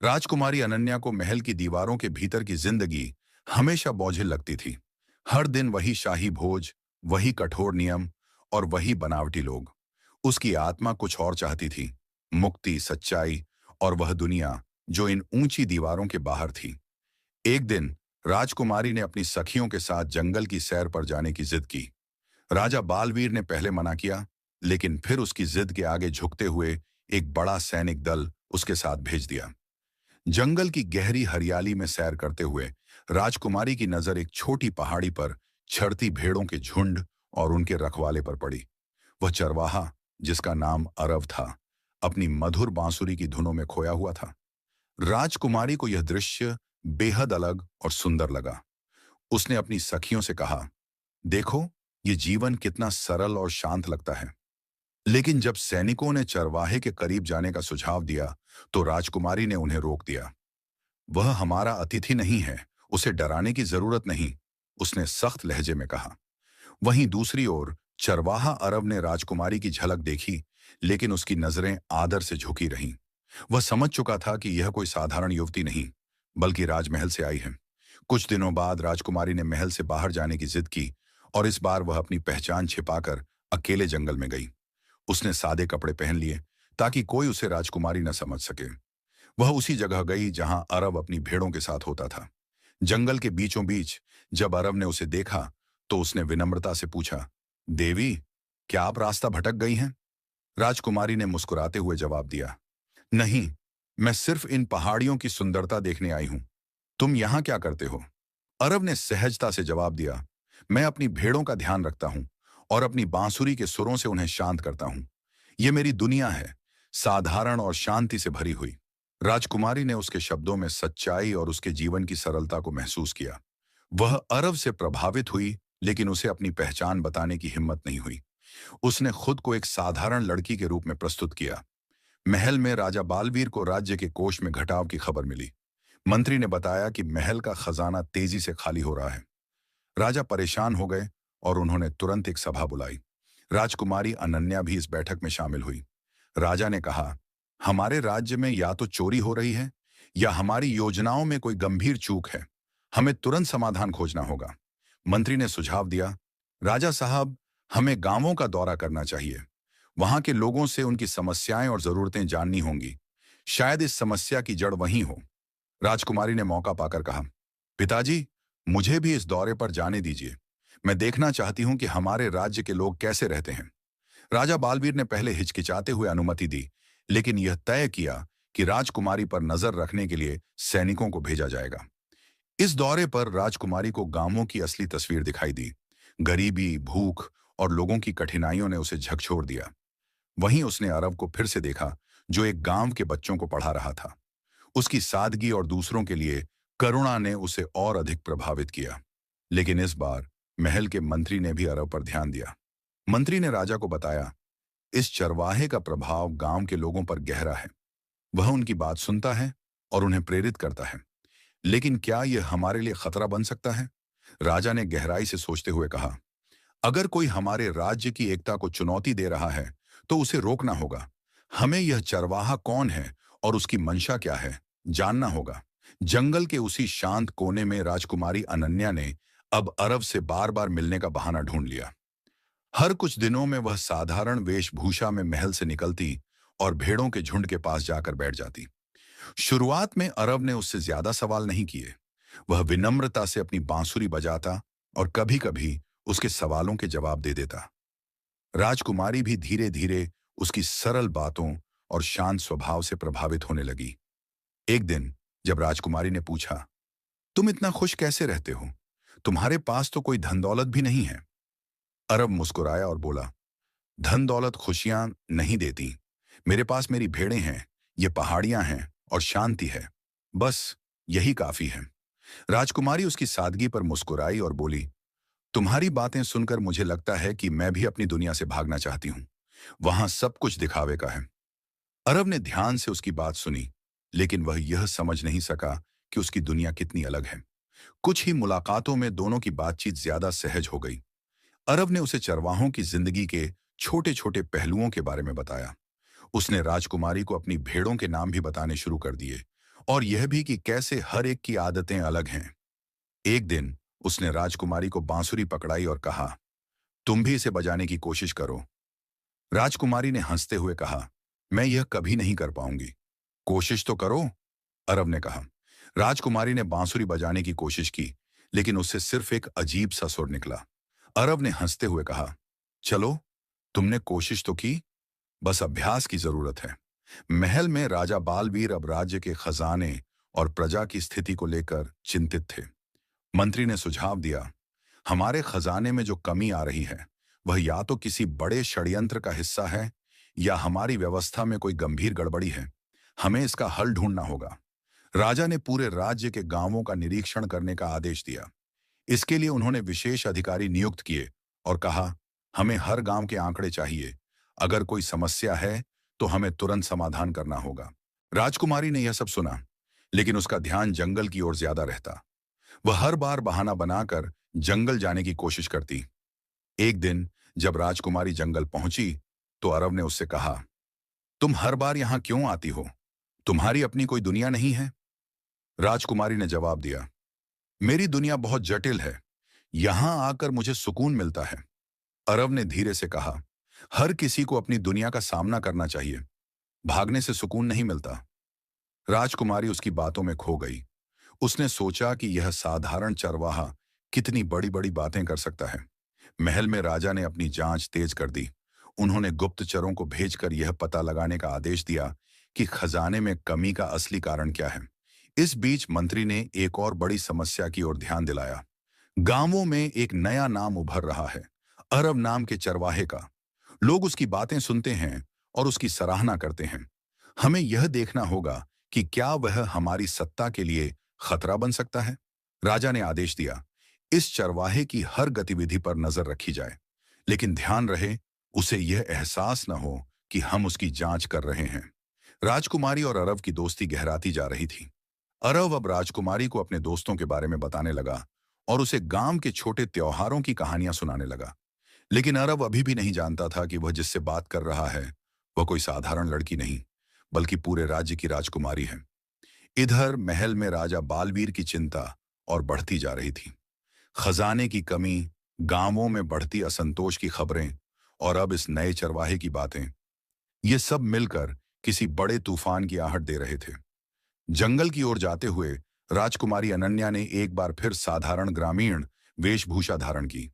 राजकुमारी अनन्या को महल की दीवारों के भीतर की जिंदगी हमेशा बोझिल लगती थी। हर दिन वही शाही भोज, वही कठोर नियम और वही बनावटी लोग। उसकी आत्मा कुछ और चाहती थी, मुक्ति, सच्चाई और वह दुनिया जो इन ऊंची दीवारों के बाहर थी। एक दिन राजकुमारी ने अपनी सखियों के साथ जंगल की सैर पर जाने की जिद की। राजा बालवीर ने पहले मना किया, लेकिन फिर उसकी जिद के आगे झुकते हुए एक बड़ा सैनिक दल उसके साथ भेज दिया। जंगल की गहरी हरियाली में सैर करते हुए राजकुमारी की नजर एक छोटी पहाड़ी पर चरती भेड़ों के झुंड और उनके रखवाले पर पड़ी। वह चरवाहा, जिसका नाम अरव था, अपनी मधुर बांसुरी की धुनों में खोया हुआ था। राजकुमारी को यह दृश्य बेहद अलग और सुंदर लगा। उसने अपनी सखियों से कहा, देखो, ये जीवन कितना सरल और शांत लगता है। लेकिन जब सैनिकों ने चरवाहे के करीब जाने का सुझाव दिया, तो राजकुमारी ने उन्हें रोक दिया। वह हमारा अतिथि नहीं है, उसे डराने की जरूरत नहीं, उसने सख्त लहजे में कहा। वहीं दूसरी ओर चरवाहा अरब ने राजकुमारी की झलक देखी, लेकिन उसकी नजरें आदर से झुकी रहीं। वह समझ चुका था कि यह कोई साधारण युवती नहीं, बल्कि राजमहल से आई है। कुछ दिनों बाद राजकुमारी ने महल से बाहर जाने की जिद की, और इस बार वह अपनी पहचान छिपाकर अकेले जंगल में गई। उसने सादे कपड़े पहन लिए, ताकि कोई उसे राजकुमारी न समझ सके। वह उसी जगह गई जहां अरब अपनी भेड़ों के साथ होता था। जंगल के बीचों बीच जब अरब ने उसे देखा, तो उसने विनम्रता से पूछा, देवी, क्या आप रास्ता भटक गई हैं? राजकुमारी ने मुस्कुराते हुए जवाब दिया, नहीं, मैं सिर्फ इन पहाड़ियों की सुंदरता देखने आई हूं। तुम यहां क्या करते हो? अरब ने सहजता से जवाब दिया, मैं अपनी भेड़ों का ध्यान रखता हूं और अपनी बांसुरी के सुरों से उन्हें शांत करता हूं। यह मेरी दुनिया है, साधारण और शांति से भरी हुई। राजकुमारी ने उसके शब्दों में सच्चाई और उसके जीवन की सरलता को महसूस किया। वह अरब से प्रभावित हुई, लेकिन उसे अपनी पहचान बताने की हिम्मत नहीं हुई। उसने खुद को एक साधारण लड़की के रूप में प्रस्तुत किया। महल में राजा बालवीर को राज्य के कोष में घटाव की खबर मिली। मंत्री ने बताया कि महल का खजाना तेजी से खाली हो रहा है। राजा परेशान हो गए और उन्होंने तुरंत एक सभा बुलाई। राजकुमारी अनन्या भी इस बैठक में शामिल हुई। राजा ने कहा, हमारे राज्य में या तो चोरी हो रही है, या हमारी योजनाओं में कोई गंभीर चूक है। हमें तुरंत समाधान खोजना होगा। मंत्री ने सुझाव दिया, राजा साहब, हमें गांवों का दौरा करना चाहिए। वहां के लोगों से उनकी समस्याएं और जरूरतें जाननी होंगी। शायद इस समस्या की जड़ वहीं हो। राजकुमारी ने मौका पाकर कहा, पिताजी, मुझे भी इस दौरे पर जाने दीजिए। मैं देखना चाहती हूं कि हमारे राज्य के लोग कैसे रहते हैं। राजा बालवीर ने पहले हिचकिचाते हुए अनुमति दी, लेकिन यह तय किया कि राजकुमारी पर नजर रखने के लिए सैनिकों को भेजा जाएगा। इस दौरे पर राजकुमारी को गांवों की असली तस्वीर दिखाई दी। गरीबी, भूख और लोगों की कठिनाइयों ने उसे झकझोर दिया। वहीं उसने अरब को फिर से देखा, जो एक गांव के बच्चों को पढ़ा रहा था। उसकी सादगी और दूसरों के लिए करुणा ने उसे और अधिक प्रभावित किया। लेकिन इस बार महल के मंत्री ने भी अरब पर ध्यान दिया। मंत्री ने राजा को बताया, इस चरवाहे का प्रभाव गांव के लोगों पर गहरा है। वह उनकी बात सुनता है और उन्हें प्रेरित करता है। लेकिन क्या यह हमारे लिए खतरा बन सकता है? राजा ने गहराई से सोचते हुए कहा, अगर कोई हमारे राज्य की एकता को चुनौती दे रहा है, तो उसे रोकना होगा। हमें यह चरवाहा कौन है और उसकी मंशा क्या है, जानना होगा। जंगल के उसी शांत कोने में राजकुमारी अनन्या ने अब अरब से बार बार मिलने का बहाना ढूंढ लिया। हर कुछ दिनों में वह साधारण वेशभूषा में महल से निकलती और भेड़ों के झुंड के पास जाकर बैठ जाती। शुरुआत में अरब ने उससे ज्यादा सवाल नहीं किए। वह विनम्रता से अपनी बांसुरी बजाता और कभी-कभी उसके सवालों के जवाब दे देता। राजकुमारी भी धीरे धीरे उसकी सरल बातों और शांत स्वभाव से प्रभावित होने लगी। एक दिन जब राजकुमारी ने पूछा, तुम इतना खुश कैसे रहते हो? तुम्हारे पास तो कोई धन दौलत भी नहीं है। अरब मुस्कुराया और बोला, धन दौलत खुशियां नहीं देती। मेरे पास मेरी भेड़ें हैं, ये पहाड़ियां हैं और शांति है। बस यही काफी है। राजकुमारी उसकी सादगी पर मुस्कुराई और बोली, तुम्हारी बातें सुनकर मुझे लगता है कि मैं भी अपनी दुनिया से भागना चाहती हूँ। वहां सब कुछ दिखावे का है। अरब ने ध्यान से उसकी बात सुनी, लेकिन वह यह समझ नहीं सका कि उसकी दुनिया कितनी अलग है। कुछ ही मुलाकातों में दोनों की बातचीत ज्यादा सहज हो गई। अरब ने उसे चरवाहों की जिंदगी के छोटे छोटे पहलुओं के बारे में बताया। उसने राजकुमारी को अपनी भेड़ों के नाम भी बताने शुरू कर दिए और यह भी कि कैसे हर एक की आदतें अलग हैं। एक दिन उसने राजकुमारी को बांसुरी पकड़ाई और कहा, तुम भी इसे बजाने की कोशिश करो। राजकुमारी ने हंसते हुए कहा, मैं यह कभी नहीं कर पाऊंगी। कोशिश तो करो, अरब ने कहा। राजकुमारी ने बांसुरी बजाने की कोशिश की, लेकिन उससे सिर्फ एक अजीब सा सुर निकला। अरब ने हंसते हुए कहा, चलो, तुमने कोशिश तो की, बस अभ्यास की जरूरत है। महल में राजा बालवीर अब राज्य के खजाने और प्रजा की स्थिति को लेकर चिंतित थे। मंत्री ने सुझाव दिया, हमारे खजाने में जो कमी आ रही है वह या तो किसी बड़े षड्यंत्र का हिस्सा है या हमारी व्यवस्था में कोई गंभीर गड़बड़ी है। हमें इसका हल ढूंढना होगा। राजा ने पूरे राज्य के गांवों का निरीक्षण करने का आदेश दिया। इसके लिए उन्होंने विशेष अधिकारी नियुक्त किए और कहा, हमें हर गांव के आंकड़े चाहिए। अगर कोई समस्या है तो हमें तुरंत समाधान करना होगा। राजकुमारी ने यह सब सुना, लेकिन उसका ध्यान जंगल की ओर ज्यादा रहता। वह हर बार बहाना बनाकर जंगल जाने की कोशिश करती। एक दिन जब राजकुमारी जंगल पहुंची तो अरब ने उससे कहा, तुम हर बार यहां क्यों आती हो? तुम्हारी अपनी कोई दुनिया नहीं है? राजकुमारी ने जवाब दिया, मेरी दुनिया बहुत जटिल है। यहां आकर मुझे सुकून मिलता है। अरब ने धीरे से कहा, हर किसी को अपनी दुनिया का सामना करना चाहिए। भागने से सुकून नहीं मिलता। राजकुमारी उसकी बातों में खो गई। उसने सोचा कि यह साधारण चरवाहा कितनी बड़ी बड़ी बातें कर सकता है। महल में राजा ने अपनी जांच तेज कर दी। उन्होंने गुप्तचरों को भेजकर यह पता लगाने का आदेश दिया कि खजाने में कमी का असली कारण क्या है। इस बीच मंत्री ने एक और बड़ी समस्या की ओर ध्यान दिलाया। गांवों में एक नया नाम उभर रहा है, अरब नाम के चरवाहे का। लोग उसकी बातें सुनते हैं और उसकी सराहना करते हैं। हमें यह देखना होगा कि क्या वह हमारी सत्ता के लिए खतरा बन सकता है। राजा ने आदेश दिया, इस चरवाहे की हर गतिविधि पर नजर रखी जाए, लेकिन ध्यान रहे उसे यह एहसास न हो कि हम उसकी जांच कर रहे हैं। राजकुमारी और अरब की दोस्ती गहराती जा रही थी। अरब अब राजकुमारी को अपने दोस्तों के बारे में बताने लगा और उसे गांव के छोटे त्योहारों की कहानियां सुनाने लगा। लेकिन अरब अभी भी नहीं जानता था कि वह जिससे बात कर रहा है वह कोई साधारण लड़की नहीं, बल्कि पूरे राज्य की राजकुमारी है। इधर महल में राजा बालवीर की चिंता और बढ़ती जा रही थी। खजाने की कमी, गांवों में बढ़ती असंतोष की खबरें और अब इस नए चरवाहे की बातें, ये सब मिलकर किसी बड़े तूफान की आहट दे रहे थे। जंगल की ओर जाते हुए राजकुमारी अनन्या ने एक बार फिर साधारण ग्रामीण वेशभूषा धारण की।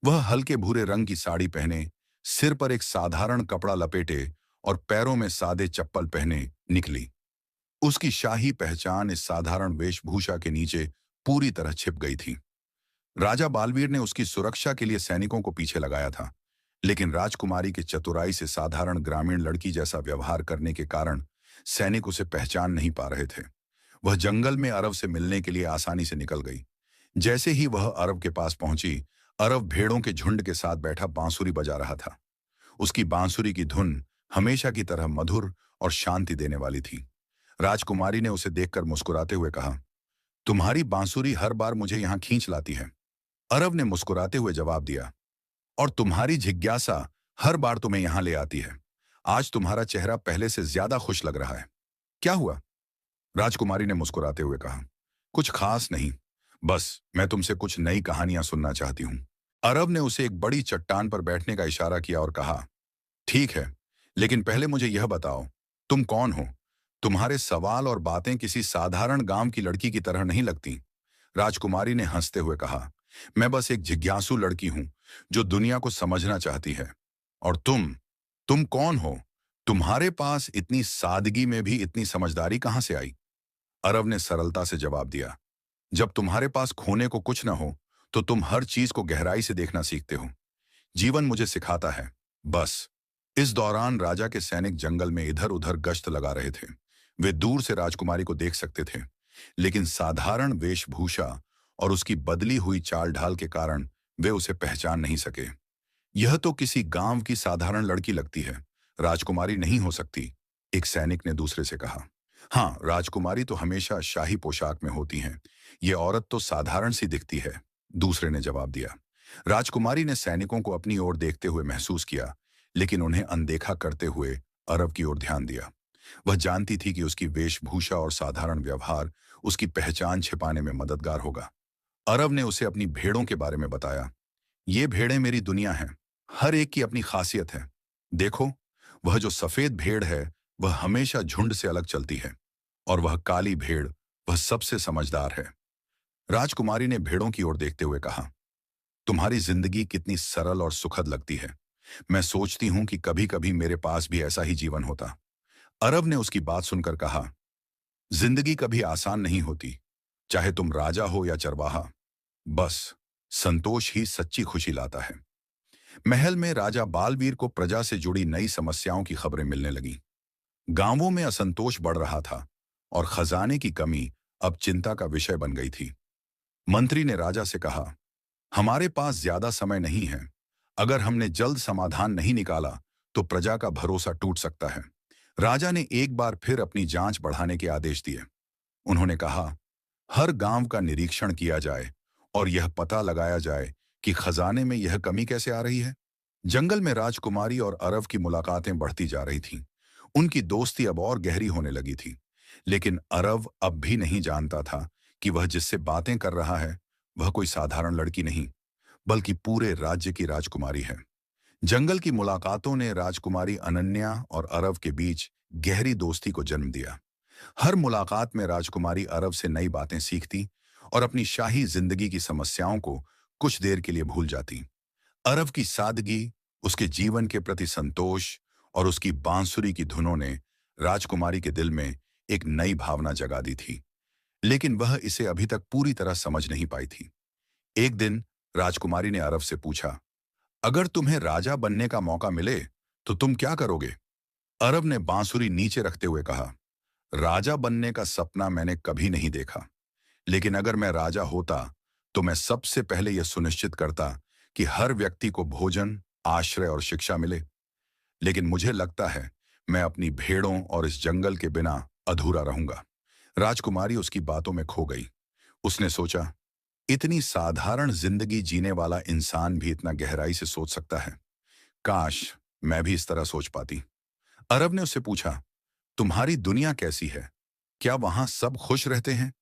वह हल्के भूरे रंग की साड़ी पहने, सिर पर एक साधारण कपड़ा लपेटे और पैरों में सादे चप्पल पहने निकली। उसकी शाही पहचान इस साधारण वेशभूषा के नीचे पूरी तरह छिप गई थी। राजा बालवीर ने उसकी सुरक्षा के लिए सैनिकों को पीछे लगाया था, लेकिन राजकुमारी की चतुराई से साधारण ग्रामीण लड़की जैसा व्यवहार करने के कारण सैनिक उसे पहचान नहीं पा रहे थे। वह जंगल में अरब से मिलने के लिए आसानी से निकल गई। जैसे ही वह अरब के पास पहुंची, अरब भेड़ों के झुंड के साथ बैठा बांसुरी बजा रहा था। उसकी बांसुरी की धुन हमेशा की तरह मधुर और शांति देने वाली थी। राजकुमारी ने उसे देखकर मुस्कुराते हुए कहा, तुम्हारी बांसुरी हर बार मुझे यहां खींच लाती है। अरब ने मुस्कुराते हुए जवाब दिया, और तुम्हारी जिज्ञासा हर बार तुम्हें यहां ले आती है। आज तुम्हारा चेहरा पहले से ज्यादा खुश लग रहा है। क्या हुआ? राजकुमारी ने मुस्कुराते हुए कहा, कुछ खास नहीं, बस मैं तुमसे कुछ नई कहानियां सुनना चाहती हूं। अरब ने उसे एक बड़ी चट्टान पर बैठने का इशारा किया और कहा, ठीक है, लेकिन पहले मुझे यह बताओ, तुम कौन हो? तुम्हारे सवाल और बातें किसी साधारण गांव की लड़की की तरह नहीं लगती। राजकुमारी ने हंसते हुए कहा, मैं बस एक जिज्ञासु लड़की हूं जो दुनिया को समझना चाहती है। और तुम कौन हो? तुम्हारे पास इतनी सादगी में भी इतनी समझदारी कहां से आई? अरब ने सरलता से जवाब दिया, जब तुम्हारे पास खोने को कुछ ना हो तो तुम हर चीज को गहराई से देखना सीखते हो। जीवन मुझे सिखाता है, बस। इस दौरान राजा के सैनिक जंगल में इधर उधर गश्त लगा रहे थे। वे दूर से राजकुमारी को देख सकते थे, लेकिन साधारण वेशभूषा और उसकी बदली हुई चाल ढाल के कारण वे उसे पहचान नहीं सके। यह तो किसी गांव की साधारण लड़की लगती है, राजकुमारी नहीं हो सकती, एक सैनिक ने दूसरे से कहा। हाँ, राजकुमारी तो हमेशा शाही पोशाक में होती हैं, ये औरत तो साधारण सी दिखती है, दूसरे ने जवाब दिया। राजकुमारी ने सैनिकों को अपनी ओर देखते हुए महसूस किया, लेकिन उन्हें अनदेखा करते हुए अरब की ओर ध्यान दिया। वह जानती थी कि उसकी वेशभूषा और साधारण व्यवहार उसकी पहचान छिपाने में मददगार होगा। अरव ने उसे अपनी भेड़ों के बारे में बताया। ये भेड़ें मेरी दुनिया हैं। हर एक की अपनी खासियत है। देखो, वह जो सफेद भेड़ है, वह हमेशा झुंड से अलग चलती है। और वह काली भेड़, वह सबसे समझदार है। राजकुमारी ने भेड़ों की ओर देखते हुए कहा, तुम्हारी जिंदगी कितनी सरल और सुखद लगती है। मैं सोचती हूं कि कभी कभी मेरे पास भी ऐसा ही जीवन होता। अरब ने उसकी बात सुनकर कहा, जिंदगी कभी आसान नहीं होती, चाहे तुम राजा हो या चरवाहा। बस संतोष ही सच्ची खुशी लाता है। महल में राजा बालवीर को प्रजा से जुड़ी नई समस्याओं की खबरें मिलने लगीं। गांवों में असंतोष बढ़ रहा था और खजाने की कमी अब चिंता का विषय बन गई थी। मंत्री ने राजा से कहा, हमारे पास ज्यादा समय नहीं है। अगर हमने जल्द समाधान नहीं निकाला तो प्रजा का भरोसा टूट सकता है। राजा ने एक बार फिर अपनी जांच बढ़ाने के आदेश दिए। उन्होंने कहा, हर गांव का निरीक्षण किया जाए और यह पता लगाया जाए कि खजाने में यह कमी कैसे आ रही है। जंगल में राजकुमारी और अरव की मुलाकातें बढ़ती जा रही थीं। उनकी दोस्ती अब और गहरी होने लगी थी। लेकिन अरव अब भी नहीं जानता था कि वह जिससे बातें कर रहा है, वह कोई साधारण लड़की नहीं, बल्कि पूरे राज्य की राजकुमारी है। जंगल की मुलाकातों ने राजकुमारी अनन्या और अरव के बीच गहरी दोस्ती को जन्म दिया। हर मुलाकात में राजकुमारी अरव से नई बातें सीखती और अपनी शाही जिंदगी की समस्याओं को कुछ देर के लिए भूल जाती। अरव की सादगी, उसके जीवन के प्रति संतोष और उसकी बांसुरी की धुनों ने राजकुमारी के दिल में एक नई भावना जगा दी थी। लेकिन वह इसे अभी तक पूरी तरह समझ नहीं पाई थी। एक दिन राजकुमारी ने अरव से पूछा, अगर तुम्हें राजा बनने का मौका मिले तो तुम क्या करोगे? अरब ने बांसुरी नीचे रखते हुए कहा, राजा बनने का सपना मैंने कभी नहीं देखा, लेकिन अगर मैं राजा होता तो मैं सबसे पहले यह सुनिश्चित करता कि हर व्यक्ति को भोजन, आश्रय और शिक्षा मिले। लेकिन मुझे लगता है मैं अपनी भेड़ों और इस जंगल के बिना अधूरा रहूंगा। राजकुमारी उसकी बातों में खो गई। उसने सोचा, इतनी साधारण जिंदगी जीने वाला इंसान भी इतना गहराई से सोच सकता है। काश मैं भी इस तरह सोच पाती। अरब ने उससे पूछा, तुम्हारी दुनिया कैसी है? क्या वहां सब खुश रहते हैं?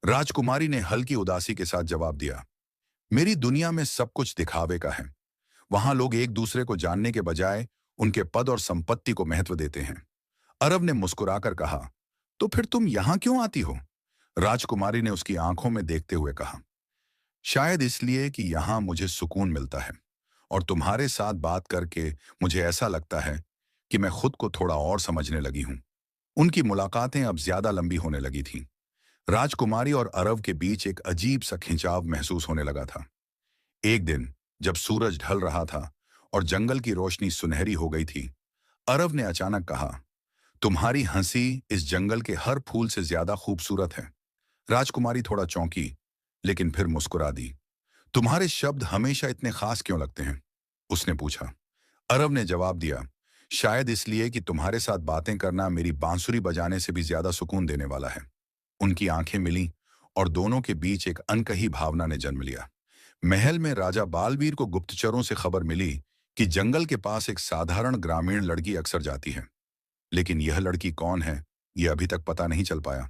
राजकुमारी ने हल्की उदासी के साथ जवाब दिया, मेरी दुनिया में सब कुछ दिखावे का है। वहां लोग एक दूसरे को जानने के बजाय उनके पद और संपत्ति को महत्व देते हैं। अरब ने मुस्कुराकर कहा, तो फिर तुम यहां क्यों आती हो? राजकुमारी ने उसकी आंखों में देखते हुए कहा, शायद इसलिए कि यहां मुझे सुकून मिलता है और तुम्हारे साथ बात करके मुझे ऐसा लगता है कि मैं खुद को थोड़ा और समझने लगी हूं। उनकी मुलाकातें अब ज्यादा लंबी होने लगी थीं। राजकुमारी और अरव के बीच एक अजीब सा खिंचाव महसूस होने लगा था। एक दिन जब सूरज ढल रहा था और जंगल की रोशनी सुनहरी हो गई थी, अरव ने अचानक कहा, तुम्हारी हंसी इस जंगल के हर फूल से ज्यादा खूबसूरत है। राजकुमारी थोड़ा चौंकी, लेकिन फिर मुस्कुरा दी। तुम्हारे शब्द हमेशा इतने खास क्यों लगते हैं? उसने पूछा। अरव ने जवाब दिया, शायद इसलिए कि तुम्हारे साथ बातें करना मेरी बांसुरी बजाने से भी ज्यादा सुकून देने वाला है। उनकी आंखें मिलीं और दोनों के बीच एक अनकही भावना ने जन्म लिया। महल में राजा बालवीर को गुप्तचरों से खबर मिली कि जंगल के पास एक साधारण ग्रामीण लड़की अक्सर जाती है। लेकिन यह लड़की कौन है, यह अभी तक पता नहीं चल पाया।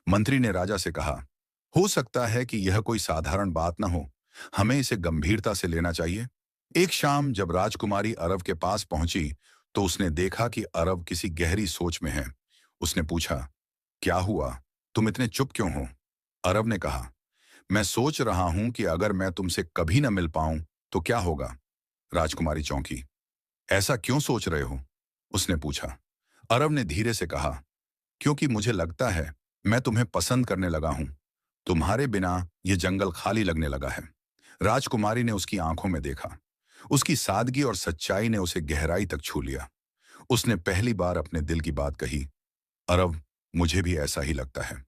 मंत्री ने राजा से कहा, हो सकता है कि यह कोई साधारण बात न हो, हमें इसे गंभीरता से लेना चाहिए। एक शाम जब राजकुमारी अरव के पास पहुंची तो उसने देखा कि अरव किसी गहरी सोच में है। उसने पूछा, क्या हुआ? तुम इतने चुप क्यों हो? अरव ने कहा, मैं सोच रहा हूं कि अगर मैं तुमसे कभी न मिल पाऊं तो क्या होगा। राजकुमारी चौंकी। ऐसा क्यों सोच रहे हो? उसने पूछा। अरव ने धीरे से कहा, क्योंकि मुझे लगता है मैं तुम्हें पसंद करने लगा हूं। तुम्हारे बिना यह जंगल खाली लगने लगा है। राजकुमारी ने उसकी आंखों में देखा। उसकी सादगी और सच्चाई ने उसे गहराई तक छू लिया। उसने पहली बार अपने दिल की बात कही, अरव, मुझे भी ऐसा ही लगता है,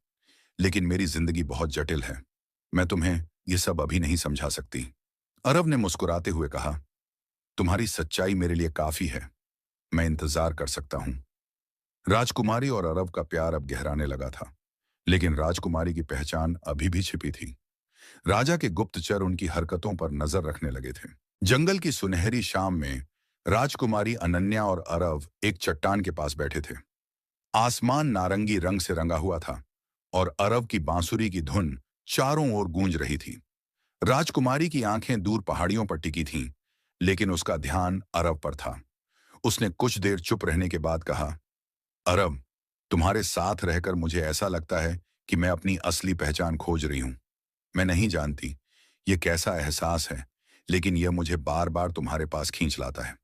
लेकिन मेरी जिंदगी बहुत जटिल है। मैं तुम्हें यह सब अभी नहीं समझा सकती। अरव ने मुस्कुराते हुए कहा, तुम्हारी सच्चाई मेरे लिए काफी है, मैं इंतजार कर सकता हूं। राजकुमारी और अरव का प्यार अब गहराने लगा था, लेकिन राजकुमारी की पहचान अभी भी छिपी थी। राजा के गुप्तचर उनकी हरकतों पर नजर रखने लगे थे। जंगल की सुनहरी शाम में राजकुमारी अनन्या और अरव एक चट्टान के पास बैठे थे। आसमान नारंगी रंग से रंगा हुआ था और अरब की बांसुरी की धुन चारों ओर गूंज रही थी। राजकुमारी की आंखें दूर पहाड़ियों पर टिकी थीं, लेकिन उसका ध्यान अरब पर था। उसने कुछ देर चुप रहने के बाद कहा, अरब, तुम्हारे साथ रहकर मुझे ऐसा लगता है कि मैं अपनी असली पहचान खोज रही हूं। मैं नहीं जानती ये कैसा एहसास है, लेकिन यह मुझे बार बार तुम्हारे पास खींच लाता है।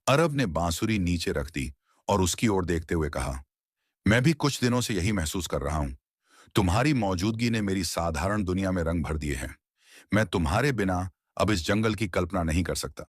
अरब ने बांसुरी नीचे रख दी और उसकी ओर देखते हुए कहा, मैं भी कुछ दिनों से यही महसूस कर रहा हूं। तुम्हारी मौजूदगी ने मेरी साधारण दुनिया में रंग भर दिए हैं। मैं तुम्हारे बिना अब इस जंगल की कल्पना नहीं कर सकता।